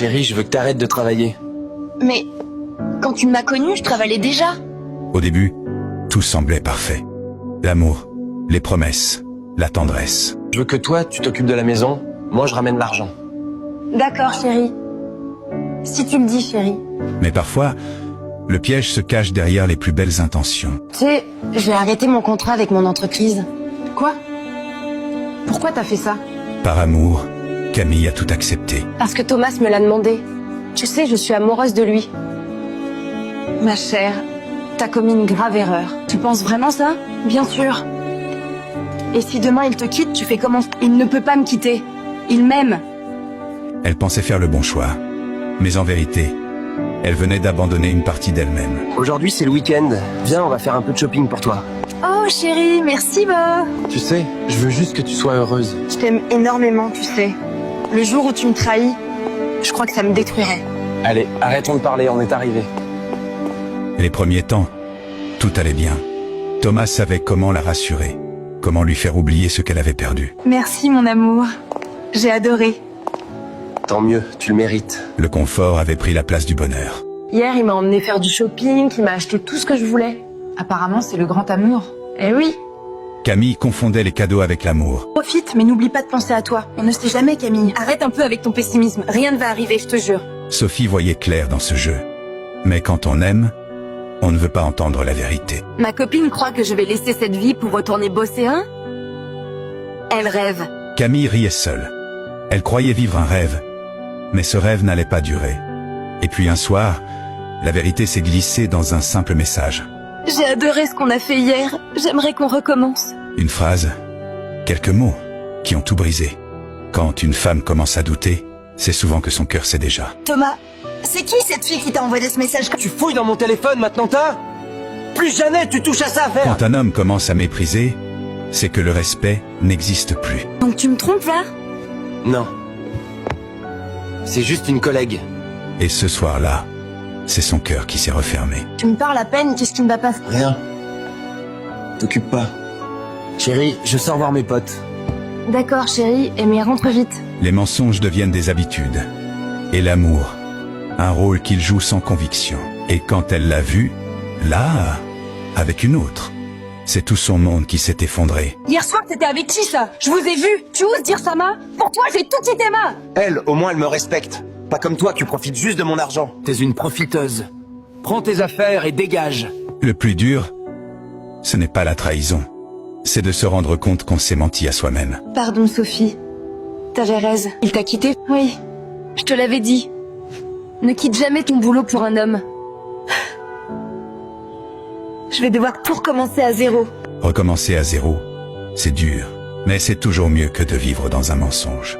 Chérie, je veux que t'arrêtes de travailler. Mais quand tu m'as connue, je travaillais déjà. Au début, tout semblait parfait. L'amour, les promesses, la tendresse. Je veux que toi, tu t'occupes de la maison, moi je ramène l'argent. D'accord, chérie. Si tu le dis, chérie. Mais parfois, le piège se cache derrière les plus belles intentions. Tu sais, j'ai arrêté mon contrat avec mon entreprise. Quoi? Pourquoi t'as fait ça? Par amour, Camille a tout accepté. Parce que Thomas me l'a demandé. Tu sais, je suis amoureuse de lui. Ma chère, t'as commis une grave erreur. Tu penses vraiment ça? Bien sûr. Et si demain il te quitte, tu fais comment? Il ne peut pas me quitter. Il m'aime. Elle pensait faire le bon choix. Mais en vérité, elle venait d'abandonner une partie d'elle-même. Aujourd'hui c'est le week-end, viens on va faire un peu de shopping pour toi. Oh chérie, merci bah. Tu sais, je veux juste que tu sois heureuse. Je t'aime énormément, tu sais. Le jour où tu me trahis, je crois que ça me détruirait. Allez, arrêtons de parler, on est arrivé. Les premiers temps, tout allait bien. Thomas savait comment la rassurer, comment lui faire oublier ce qu'elle avait perdu. Merci mon amour. J'ai adoré. Tant mieux, tu le mérites. Le confort avait pris la place du bonheur. Hier, il m'a emmené faire du shopping, il m'a acheté tout ce que je voulais. Apparemment, c'est le grand amour. Eh oui. Camille confondait les cadeaux avec l'amour. Profite, mais n'oublie pas de penser à toi. On ne sait jamais, Camille. Arrête un peu avec ton pessimisme. Rien ne va arriver, je te jure. Sophie voyait clair dans ce jeu. Mais quand on aime, on ne veut pas entendre la vérité. Ma copine croit que je vais laisser cette vie pour retourner bosser, hein? Elle rêve. Camille riait seule. Elle croyait vivre un rêve. Mais ce rêve n'allait pas durer. Et puis un soir, la vérité s'est glissée dans un simple message. J'ai adoré ce qu'on a fait hier. J'aimerais qu'on recommence. Une phrase, quelques mots, qui ont tout brisé. Quand une femme commence à douter, c'est souvent que son cœur sait déjà. Thomas, c'est qui cette fille qui t'a envoyé ce message? Tu fouilles dans mon téléphone maintenant t'as? Plus jamais tu touches à ça, frère. Quand un homme commence à mépriser, c'est que le respect n'existe plus. Donc tu me trompes là? Non. C'est juste une collègue. Et ce soir-là, c'est son cœur qui s'est refermé. Tu me parles à peine, qu'est-ce qui ne va pas? Rien. T'occupe pas. Chérie, je sors voir mes potes. D'accord, chérie, mais rentre vite. Les mensonges deviennent des habitudes. Et l'amour, un rôle qu'il joue sans conviction. Et quand elle l'a vu, là, avec une autre, c'est tout son monde qui s'est effondré. Hier soir, t'étais avec qui, ça? Je vous ai vu. Tu oses dire ça, Ma? Pour toi, j'ai tout quitté, Ma. Elle, au moins elle me respecte. Pas comme toi qui profites juste de mon argent. T'es une profiteuse. Prends tes affaires et dégage. Le plus dur, ce n'est pas la trahison. C'est de se rendre compte qu'on s'est menti à soi-même. Pardon, Sophie. T'avais raison. Il t'a quitté? Oui, je te l'avais dit. Ne quitte jamais ton boulot pour un homme. Je vais devoir tout recommencer à zéro. Recommencer à zéro, c'est dur. Mais c'est toujours mieux que de vivre dans un mensonge.